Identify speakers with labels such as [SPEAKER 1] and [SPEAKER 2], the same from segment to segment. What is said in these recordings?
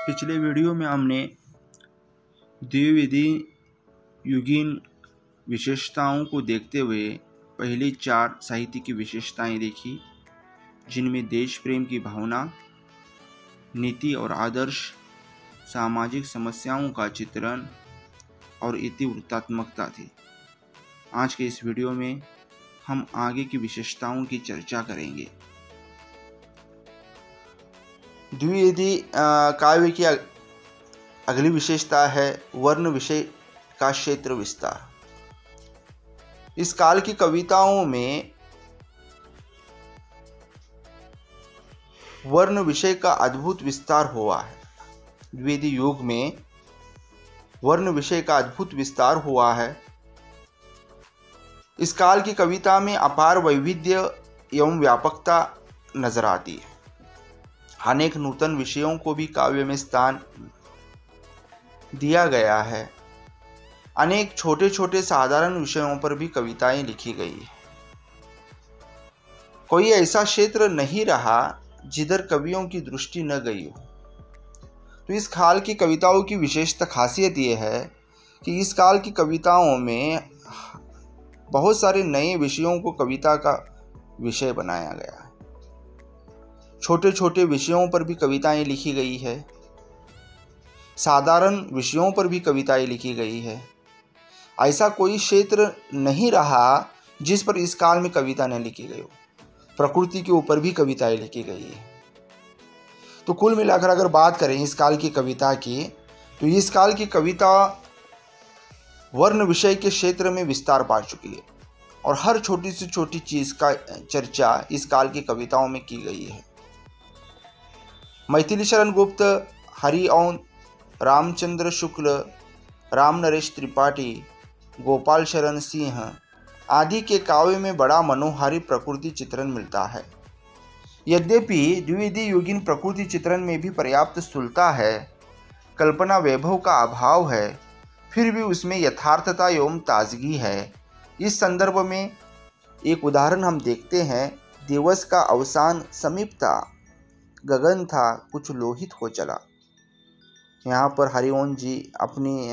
[SPEAKER 1] पिछले वीडियो में हमने द्विविधि युगीन विशेषताओं को देखते हुए पहली 4 साहित्य की विशेषताएं देखी, जिनमें देश प्रेम की भावना, नीति और आदर्श, सामाजिक समस्याओं का चित्रण और इतिवृत्तात्मकता थी। आज के इस वीडियो में हम आगे की विशेषताओं की चर्चा करेंगे। द्विविधि काव्य की अगली विशेषता है वर्ण विषय का क्षेत्र विस्तार। इस काल की कविताओं में वर्ण विषय का अद्भुत विस्तार हुआ है। द्विविधि युग में वर्ण विषय का अद्भुत विस्तार हुआ है। इस काल की कविता में अपार वैविध्य एवं व्यापकता नजर आती है। अनेक नूतन विषयों को भी काव्य में स्थान दिया गया है। अनेक छोटे छोटे साधारण विषयों पर भी कविताएं लिखी गई है। कोई ऐसा क्षेत्र नहीं रहा जिधर कवियों की दृष्टि न गई हो। तो इस काल की कविताओं की विशेषता खासियत यह है कि इस काल की कविताओं में बहुत सारे नए विषयों को कविता का विषय बनाया गया है। छोटे छोटे विषयों पर भी कविताएं लिखी गई है। साधारण विषयों पर भी कविताएं लिखी गई है। ऐसा कोई क्षेत्र नहीं रहा जिस पर इस काल में कविता न लिखी गई हो। प्रकृति के ऊपर भी कविताएं लिखी गई है। तो कुल मिलाकर अगर बात करें इस काल की कविता की, तो इस काल की कविता वर्ण विषय के क्षेत्र में विस्तार पा चुकी है और हर छोटी से छोटी चीज का चर्चा इस काल की कविताओं में की गई है। मैथिली शरण गुप्त, हरिओम, रामचंद्र शुक्ल, राम नरेश त्रिपाठी, गोपाल शरण सिंह आदि के काव्य में बड़ा मनोहारी प्रकृति चित्रण मिलता है। यद्यपि द्विविधि युगीन प्रकृति चित्रण में भी पर्याप्त स्थूलता है, कल्पना वैभव का अभाव है, फिर भी उसमें यथार्थता एवं ताजगी है। इस संदर्भ में एक उदाहरण हम देखते हैं। दिवस का अवसान समीप था, गगन था कुछ लोहित हो चला। यहाँ पर हरिओम जी अपनी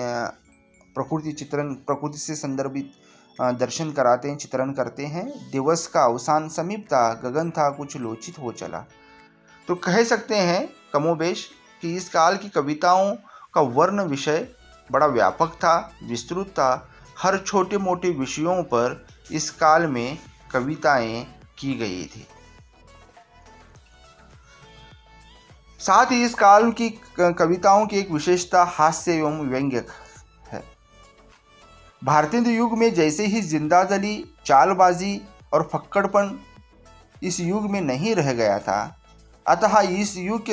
[SPEAKER 1] प्रकृति से संदर्भित दर्शन कराते हैं, चित्रण करते हैं। दिवस का अवसान समीप था, गगन था कुछ लोचित हो चला। तो कह सकते हैं कमोबेश कि इस काल की कविताओं का वर्ण विषय बड़ा व्यापक था, विस्तृत था। हर छोटे मोटे विषयों पर इस काल में कविताएं की गई थी। साथ ही इस काल की कविताओं की एक विशेषता हास्य एवं व्यंग्य है। भारतीय युग में जैसे ही जिंदादिली, चालबाजी और फक्कड़पन इस युग में नहीं रह गया था, भारतीय युग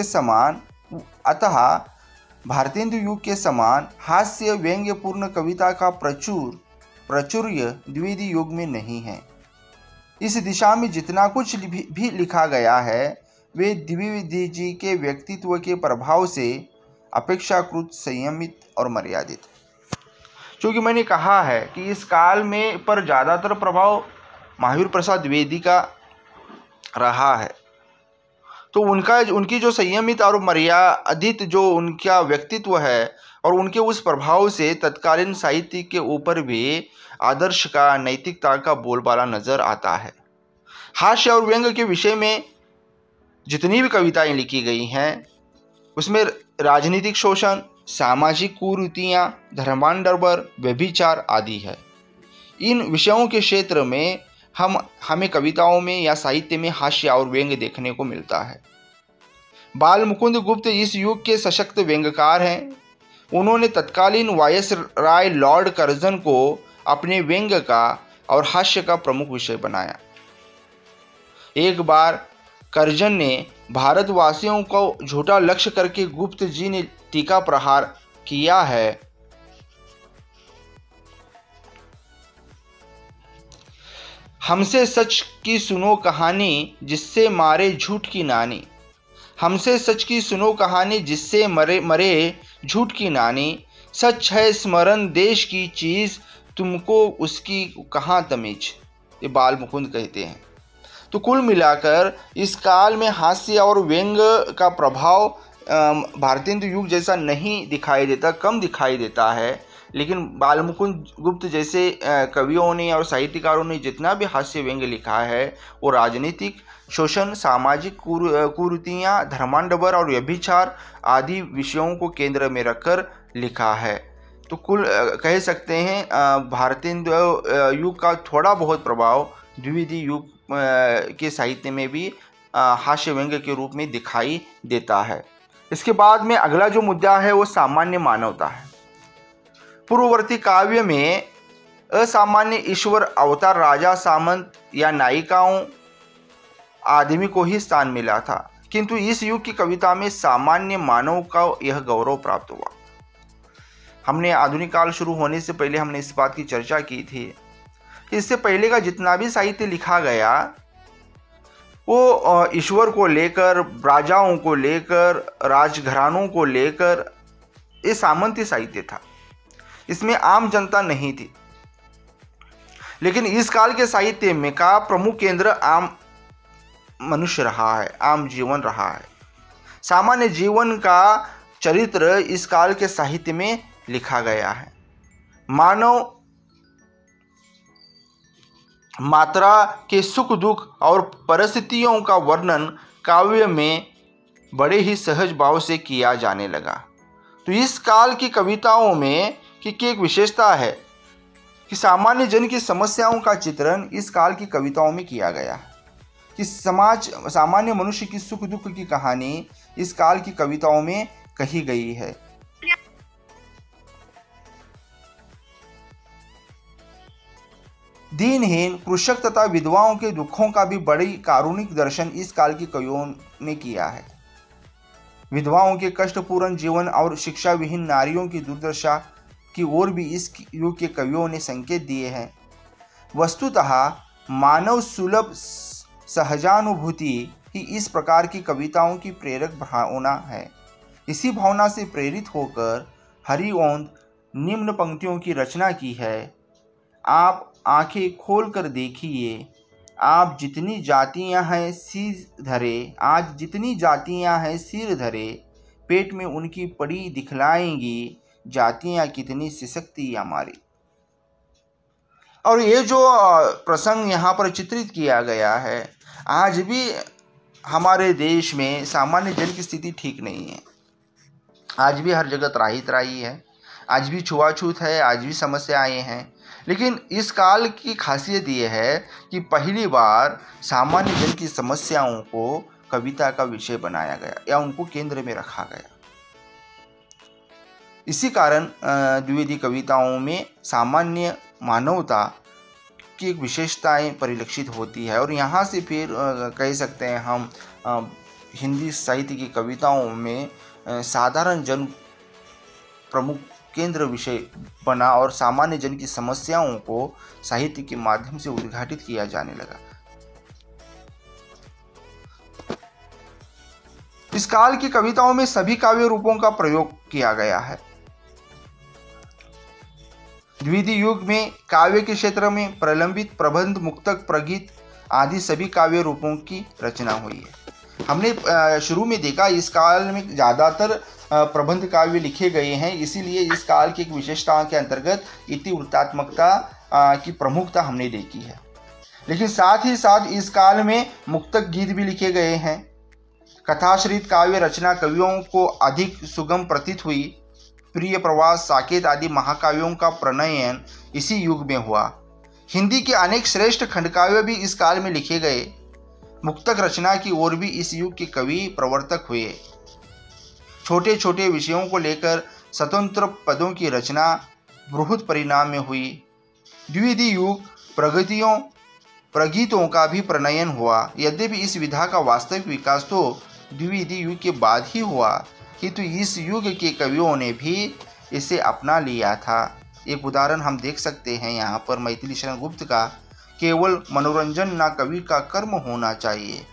[SPEAKER 1] के समान हास्य व्यंग्यपूर्ण कविता का प्राचुर्य द्विविधि युग में नहीं है। इस दिशा में जितना कुछ भी लिखा गया है वे द्विविधि जी के व्यक्तित्व के प्रभाव से अपेक्षाकृत संयमित और मर्यादित। क्योंकि मैंने कहा है कि इस काल में पर ज़्यादातर प्रभाव महावीर प्रसाद द्विवेदी का रहा है। तो उनकी जो संयमित और मर्यादित जो उनका व्यक्तित्व है और उनके उस प्रभाव से तत्कालीन साहित्य के ऊपर भी आदर्श का, नैतिकता का बोलबाला नजर आता है। हास्य और व्यंग्य के विषय में जितनी भी कविताएं लिखी गई हैं उसमें राजनीतिक शोषण, सामाजिक कुरीतियाँ, धर्मांतरण, व्यभिचार आदि है। इन विषयों के क्षेत्र में हमें कविताओं में या साहित्य में हास्य और व्यंग्य देखने को मिलता है। बाल मुकुंद गुप्त इस युग के सशक्त व्यंग्यकार हैं। उन्होंने तत्कालीन वायसराय लॉर्ड कर्जन को अपने व्यंग्य का और हास्य का प्रमुख विषय बनाया। एक बार कर्जन ने भारतवासियों को झूठा लक्ष्य करके गुप्त जी ने टीका प्रहार किया है। हमसे सच की सुनो कहानी जिससे मारे झूठ की नानी। हमसे सच की सुनो कहानी जिससे मरे झूठ की नानी। सच है स्मरण देश की चीज, तुमको उसकी कहाँ तमीज। ये बाल मुकुंद कहते हैं। तो कुल मिलाकर इस काल में हास्य और व्यंग्य का प्रभाव भारतेंदु युग जैसा नहीं दिखाई देता, कम दिखाई देता है। लेकिन बालमुकुंद गुप्त जैसे कवियों ने और साहित्यकारों ने जितना भी हास्य व्यंग्य लिखा है वो राजनीतिक शोषण, सामाजिक कुरीतियाँ, धर्मांडवर और व्यभिचार आदि विषयों को केंद्र में रखकर लिखा है। तो कुल कह सकते हैं भारतेंदु युग का थोड़ा बहुत प्रभाव द्विवेदी युग के साहित्य में भी हास्य व्यंग्य के रूप में दिखाई देता है। इसके बाद में अगला जो मुद्दा है वो सामान्य मानवता है। पूर्ववर्ती काव्य में असामान्य ईश्वर, अवतार, राजा, सामंत या नायिकाओं आदमी को ही स्थान मिला था, किंतु इस युग की कविता में सामान्य मानव का यह गौरव प्राप्त हुआ। हमने आधुनिक काल शुरू होने से पहले हमने इस बात की चर्चा की थी कि इससे पहले का जितना भी साहित्य लिखा गया वो ईश्वर को लेकर, राजाओं को लेकर, राजघरानों को लेकर ये सामंती साहित्य था। इसमें आम जनता नहीं थी। लेकिन इस काल के साहित्य में का प्रमुख केंद्र आम मनुष्य रहा है, आम जीवन रहा है। सामान्य जीवन का चरित्र इस काल के साहित्य में लिखा गया है। मानव मात्रा के सुख दुख और परिस्थितियों का वर्णन काव्य में बड़े ही सहज भाव से किया जाने लगा। तो इस काल की कविताओं में की एक विशेषता है कि सामान्य जन की समस्याओं का चित्रण इस काल की कविताओं में किया गया है, कि सामान्य मनुष्य की सुख दुख की कहानी इस काल की कविताओं में कही गई है। दीनहीन, कृषक तथा विधवाओं के दुखों का भी बड़ी कारुणिक दर्शन इस काल की कवियों ने किया है। विधवाओं के कष्टपूर्ण जीवन और शिक्षा विहीन नारियों की दुर्दशा की ओर भी इस युग के कवियों ने संकेत दिए हैं। वस्तुतः मानव सुलभ सहजानुभूति ही इस प्रकार की कविताओं की प्रेरक भावना है। इसी भावना से प्रेरित होकर हरिओंद निम्न पंक्तियों की रचना की है। आप आंखें खोल कर देखिए, आप जितनी जातियां हैं सिर धरे, आज जितनी जातियां हैं सिर धरे, पेट में उनकी पड़ी दिखलाएंगी जातियां कितनी सशक्ति हमारी। और ये जो प्रसंग यहाँ पर चित्रित किया गया है, आज भी हमारे देश में सामान्य जन की स्थिति ठीक नहीं है। आज भी हर जगह त्राही है, आज भी छुआछूत है, आज भी समस्याएं हैं। लेकिन इस काल की खासियत ये है कि पहली बार सामान्य जन की समस्याओं को कविता का विषय बनाया गया या उनको केंद्र में रखा गया। इसी कारण द्विवेदी कविताओं में सामान्य मानवता की एक विशेषताएं परिलक्षित होती है। और यहाँ से फिर कह सकते हैं हम हिंदी साहित्य की कविताओं में साधारण जन प्रमुख केंद्र विषय बना और सामान्य जन की समस्याओं को साहित्य के माध्यम से उद्घाटित किया जाने लगा। इस काल की कविताओं में सभी काव्य रूपों का प्रयोग किया गया है। द्विवेदी युग में काव्य के क्षेत्र में प्रलंबित, प्रबंध, मुक्तक, प्रगीत आदि सभी काव्य रूपों की रचना हुई है। हमने शुरू में देखा इस काल में ज़्यादातर प्रबंध काव्य लिखे गए हैं, इसीलिए इस काल की एक विशेषता के अंतर्गत इतिवृत्तात्मकता की प्रमुखता हमने देखी है। लेकिन साथ ही साथ इस काल में मुक्तक गीत भी लिखे गए हैं। कथाश्रित काव्य रचना कवियों को अधिक सुगम प्रतीत हुई। प्रिय प्रवास, साकेत आदि महाकाव्यों का प्रणयन इसी युग में हुआ। हिंदी के अनेक श्रेष्ठ खंडकाव्य भी इस काल में लिखे गए। मुक्तक रचना की ओर भी इस युग के कवि प्रवर्तक हुए। छोटे छोटे विषयों को लेकर स्वतंत्र पदों की रचना बृहद परिणाम में हुई। द्विवेदी युग प्रगीतों का भी प्रणयन हुआ। यद्यपि इस विधा का वास्तविक विकास तो द्विवेदी युग के बाद ही हुआ, किंतु इस युग के कवियों ने भी इसे अपना लिया था। एक उदाहरण हम देख सकते हैं यहाँ पर मैथिली शरण गुप्त का, केवल मनोरंजन ना कवि का कर्म होना चाहिए,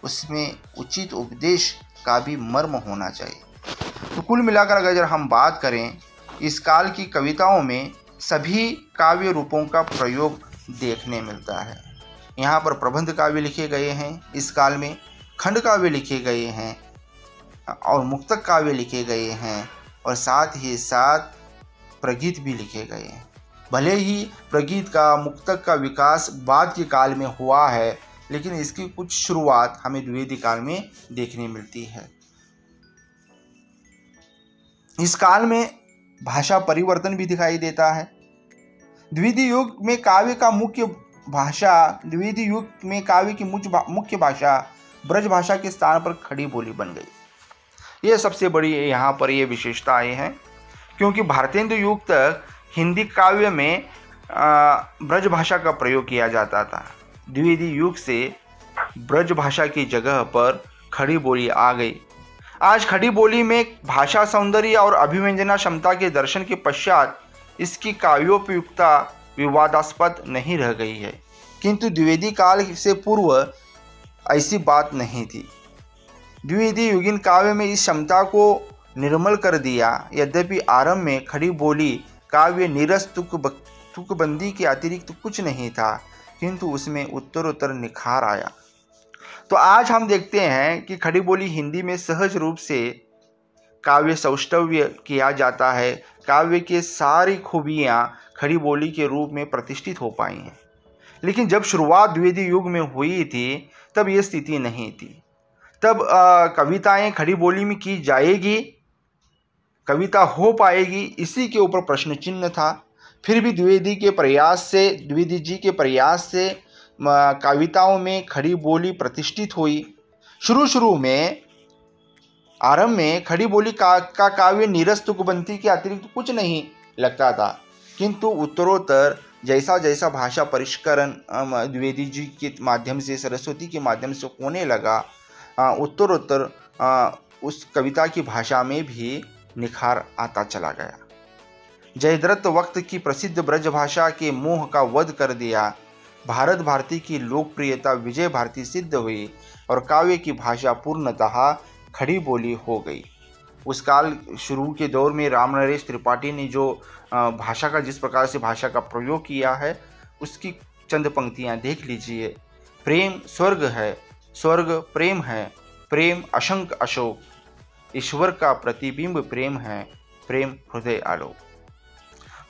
[SPEAKER 1] उसमें उचित उपदेश का भी मर्म होना चाहिए। तो कुल मिलाकर अगर हम बात करें, इस काल की कविताओं में सभी काव्य रूपों का प्रयोग देखने मिलता है। यहाँ पर प्रबंध काव्य लिखे गए हैं, इस काल में खंड काव्य लिखे गए हैं, और मुक्तक काव्य लिखे गए हैं और साथ ही साथ प्रगीत भी लिखे गए हैं। भले ही प्रगीत का, मुक्तक का विकास बाद के काल में हुआ है, लेकिन इसकी कुछ शुरुआत हमें द्विवेदी काल में देखने मिलती है। इस काल में भाषा परिवर्तन भी दिखाई देता है। द्विवेदी युग में काव्य की मुख्य भाषा ब्रज भाषा के स्थान पर खड़ी बोली बन गई। यह सबसे बड़ी यहाँ पर ये विशेषताएं हैं, क्योंकि भारतेंदु युग तक हिंदी काव्य में ब्रज भाषा का प्रयोग किया जाता था। द्विवेदी युग से ब्रज भाषा की जगह पर खड़ी बोली आ गई। आज खड़ी बोली में भाषा सौंदर्य और अभिव्यंजना क्षमता के दर्शन के पश्चात इसकी काव्योपयुक्ता विवादास्पद नहीं रह गई है, किंतु द्विवेदी काल से पूर्व ऐसी बात नहीं थी। द्विवेदी युगीन काव्य में इस क्षमता को निर्मल कर दिया। यद्यपि आरंभ में खड़ी बोली काव्य नीरस तुकबंदी के अतिरिक्त कुछ नहीं था, किंतु उसमें उत्तरोत्तर निखार आया। तो आज हम देखते हैं कि खड़ी बोली हिंदी में सहज रूप से काव्य सौष्ठव्य किया जाता है। काव्य के सारी खूबियाँ खड़ी बोली के रूप में प्रतिष्ठित हो पाई हैं। लेकिन जब शुरुआत द्विवेदी युग में हुई थी, तब ये स्थिति नहीं थी। तब कविताएं खड़ी बोली में की जाएगी, कविता हो पाएगी, इसी के ऊपर प्रश्न चिन्ह था। फिर भी द्विवेदी जी के प्रयास से कविताओं में खड़ी बोली प्रतिष्ठित हुई। शुरू में आरंभ में खड़ी बोली का काव्य नीरस तुकबंदी के अतिरिक्त कुछ नहीं लगता था, किंतु उत्तरोत्तर जैसा जैसा भाषा परिष्करण द्विवेदी जी के माध्यम से, सरस्वती के माध्यम से होने लगा, उत्तरोत्तर उस कविता की भाषा में भी निखार आता चला गया। जयद्रथ वक्त की प्रसिद्ध ब्रज भाषा के मोह का वध कर दिया। भारत भारती की लोकप्रियता विजय भारती सिद्ध हुई और काव्य की भाषा पूर्णतः खड़ी बोली हो गई। उस काल शुरू के दौर में रामनरेश त्रिपाठी ने जो भाषा का, जिस प्रकार से भाषा का प्रयोग किया है, उसकी चंद पंक्तियां देख लीजिए। प्रेम स्वर्ग है, स्वर्ग प्रेम है, प्रेम अशंक अशोक, ईश्वर का प्रतिबिंब प्रेम है, प्रेम हृदय आलोक।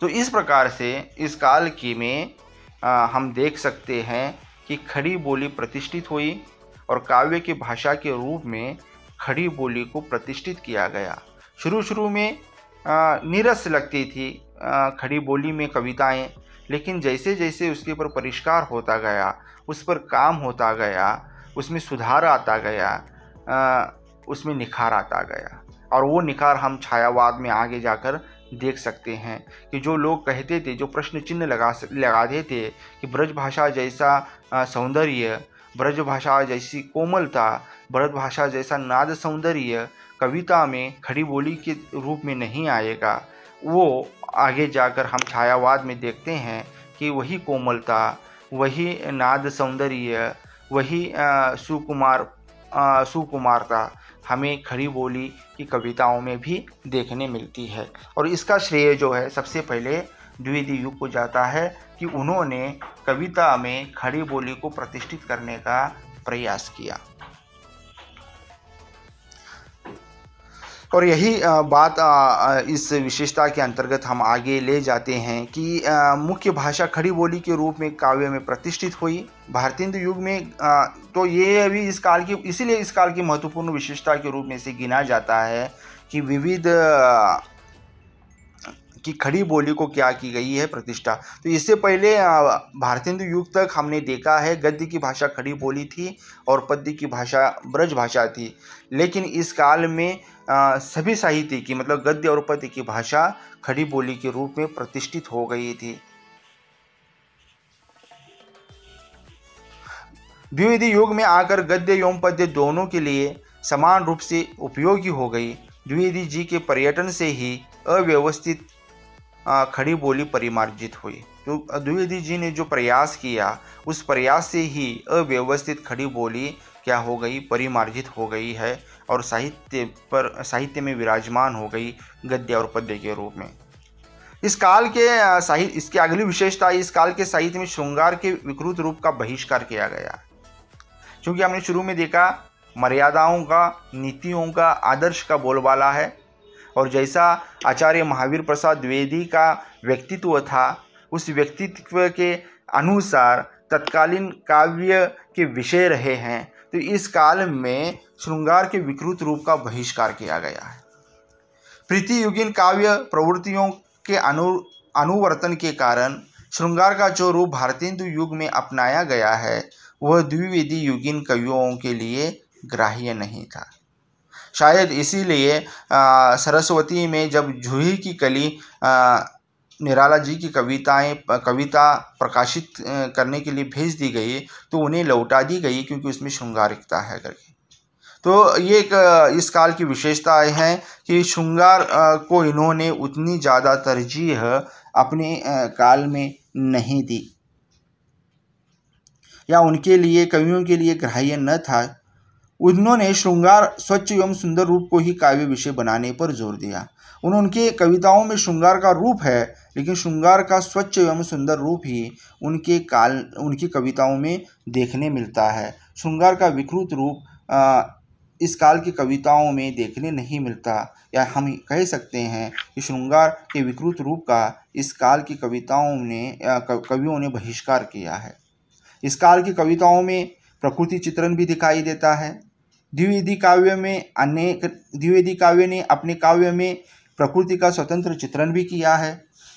[SPEAKER 1] तो इस प्रकार से इस काल की में हम देख सकते हैं कि खड़ी बोली प्रतिष्ठित हुई और काव्य की भाषा के रूप में खड़ी बोली को प्रतिष्ठित किया गया। शुरू में नीरस लगती थी खड़ी बोली में कविताएं, लेकिन जैसे जैसे उसके ऊपर परिष्कार होता गया, उस पर काम होता गया, उसमें सुधार आता गया, उसमें निखार आता गया। और वो निखार हम छायावाद में आगे जाकर देख सकते हैं कि जो लोग कहते थे, जो प्रश्न चिन्ह लगाते थे कि ब्रज भाषा जैसा सौंदर्य, ब्रज भाषा जैसी कोमलता, ब्रज भाषा जैसा नाद सौंदर्य कविता में खड़ी बोली के रूप में नहीं आएगा, वो आगे जाकर हम छायावाद में देखते हैं कि वही कोमलता, वही नाद सौंदर्य, वही सुकुमारता हमें खड़ी बोली की कविताओं में भी देखने मिलती है। और इसका श्रेय जो है सबसे पहले द्विवेदी युग को जाता है कि उन्होंने कविता में खड़ी बोली को प्रतिष्ठित करने का प्रयास किया। और यही बात इस विशेषता के अंतर्गत हम आगे ले जाते हैं कि मुख्य भाषा खड़ी बोली के रूप में काव्य में प्रतिष्ठित हुई भारतेंदु युग में। तो ये भी इस काल की, इसीलिए इस काल की महत्वपूर्ण विशेषता के रूप में से गिना जाता है कि विविध कि खड़ी बोली को क्या की गई है प्रतिष्ठा। तो इससे पहले भारतेंदु युग तक हमने देखा है गद्य की भाषा खड़ी बोली थी और पद्य की भाषा ब्रज भाषा थी, लेकिन इस काल में सभी साहित्य की, मतलब गद्य और पद्य की भाषा खड़ी बोली के रूप में प्रतिष्ठित हो गई थी। द्विवेदी युग में आकर गद्य एवं पद्य दोनों के लिए समान रूप से उपयोगी हो गई। द्विवेदी जी के पर्यटन से ही अव्यवस्थित खड़ी बोली परिमार्जित हुई। तो द्विवेदी जी ने जो प्रयास किया, उस प्रयास से ही अव्यवस्थित खड़ी बोली क्या हो गई, परिमार्जित हो गई है और साहित्य में विराजमान हो गई गद्य और पद्य के रूप में। इस काल के साहित्य, इसकी अगली विशेषता, इस काल के साहित्य में श्रृंगार के विकृत रूप का बहिष्कार किया गया। क्योंकि हमने शुरू में देखा मर्यादाओं का, नीतियों का, आदर्श का बोलबाला है। और जैसा आचार्य महावीर प्रसाद द्विवेदी का व्यक्तित्व था, उस व्यक्तित्व के अनुसार तत्कालीन काव्य के विषय रहे हैं, तो इस काल में श्रृंगार के विकृत रूप का बहिष्कार किया गया है। प्रीतियुगीन काव्य प्रवृत्तियों के अनुवर्तन के कारण श्रृंगार का जो रूप भारतेंदु युग में अपनाया गया है, वह द्विवेदी युगीन कवियों के लिए ग्राह्य नहीं था। शायद इसीलिए सरस्वती में जब जूही की कली निराला जी की कविता प्रकाशित करने के लिए भेज दी गई, तो उन्हें लौटा दी गई क्योंकि उसमें श्रृंगारिकता है करके। तो ये एक इस काल की विशेषताएं हैं कि श्रृंगार को इन्होंने उतनी ज़्यादा तरजीह अपने काल में नहीं दी, या उनके लिए, कवियों के लिए ग्राह्य न था। उन्होंने श्रृंगार स्वच्छ एवं सुंदर रूप को ही काव्य विषय बनाने पर जोर दिया। उनके कविताओं में श्रृंगार का रूप है, लेकिन श्रृंगार का स्वच्छ एवं सुंदर रूप ही उनकी कविताओं में देखने मिलता है। श्रृंगार का विकृत रूप इस काल की कविताओं में देखने नहीं मिलता, या हम कह सकते हैं कि श्रृंगार के विकृत रूप का इस काल की कवियों ने बहिष्कार किया है। इस काल की कविताओं में प्रकृति चित्रण भी दिखाई देता है। द्विवेदी काव्य ने अपने काव्य में प्रकृति का स्वतंत्र चित्रण भी किया है।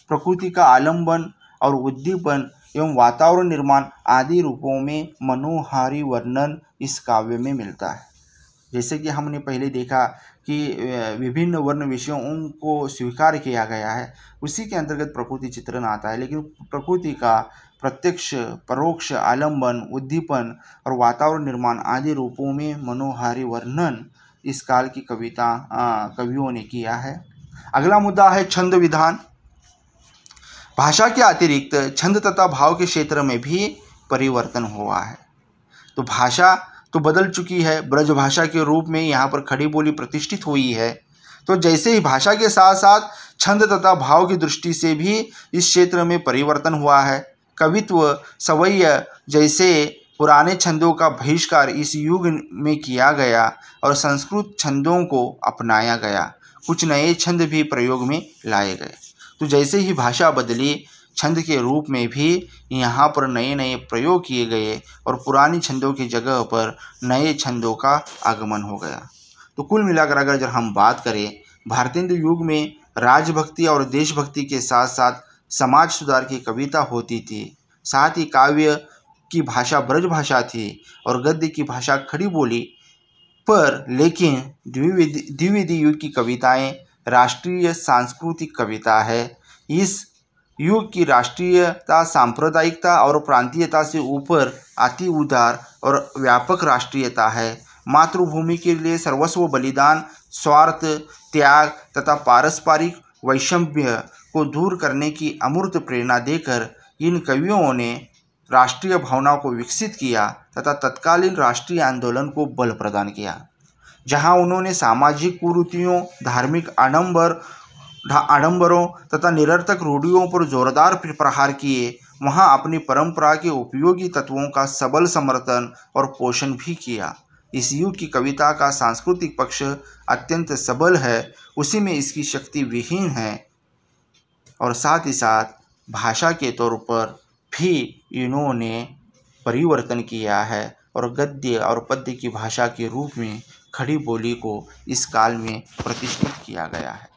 [SPEAKER 1] प्रकृति का आलंबन और उद्दीपन एवं वातावरण निर्माण आदि रूपों में मनोहारी वर्णन इस काव्य में मिलता है। जैसे कि हमने पहले देखा कि विभिन्न वर्ण विषयों को स्वीकार किया गया है, उसी के अंतर्गत प्रकृति चित्रण आता है। लेकिन प्रकृति का प्रत्यक्ष, परोक्ष आलंबन, उद्दीपन और वातावरण निर्माण आदि रूपों में मनोहारी वर्णन इस काल की कवियों ने किया है। अगला मुद्दा है छंद विधान। भाषा के अतिरिक्त छंद तथा भाव के क्षेत्र में भी परिवर्तन हुआ है। तो भाषा तो बदल चुकी है, ब्रज भाषा के रूप में यहाँ पर खड़ी बोली प्रतिष्ठित हुई है। तो जैसे ही भाषा के साथ साथ छंद तथा भाव की दृष्टि से भी इस क्षेत्र में परिवर्तन हुआ है। कवित्व, सवैय जैसे पुराने छंदों का बहिष्कार इस युग में किया गया और संस्कृत छंदों को अपनाया गया। कुछ नए छंद भी प्रयोग में लाए गए। तो जैसे ही भाषा बदली, छंद के रूप में भी यहाँ पर नए नए प्रयोग किए गए और पुरानी छंदों की जगह पर नए छंदों का आगमन हो गया। तो कुल मिलाकर अगर जब हम बात करें, भारतेंदु युग में राजभक्ति और देशभक्ति के साथ साथ समाज सुधार की कविता होती थी। साथ ही काव्य की भाषा ब्रज भाषा थी और गद्य की भाषा खड़ी बोली पर। लेकिन द्विवेदी युग की कविताएं राष्ट्रीय सांस्कृतिक कविता है। इस युग की राष्ट्रीयता सांप्रदायिकता और प्रांतीयता से ऊपर अति उदार और व्यापक राष्ट्रीयता है। मातृभूमि के लिए सर्वस्व बलिदान, स्वार्थ त्याग तथा पारस्परिक वैषम्य को दूर करने की अमूर्त प्रेरणा देकर इन कवियों ने राष्ट्रीय भावनाओं को विकसित किया तथा तत्कालीन राष्ट्रीय आंदोलन को बल प्रदान किया। जहां उन्होंने सामाजिक कुरीतियों, धार्मिक आडंबरों तथा निरर्थक रूढ़ियों पर जोरदार प्रहार किए, वहां अपनी परंपरा के उपयोगी तत्वों का सबल समर्थन और पोषण भी किया। इस युग की कविता का सांस्कृतिक पक्ष अत्यंत सबल है, उसी में इसकी शक्ति विहीन है। और साथ ही साथ भाषा के तौर पर भी इन्होंने परिवर्तन किया है और गद्य और पद्य की भाषा के रूप में खड़ी बोली को इस काल में प्रतिष्ठित किया गया है।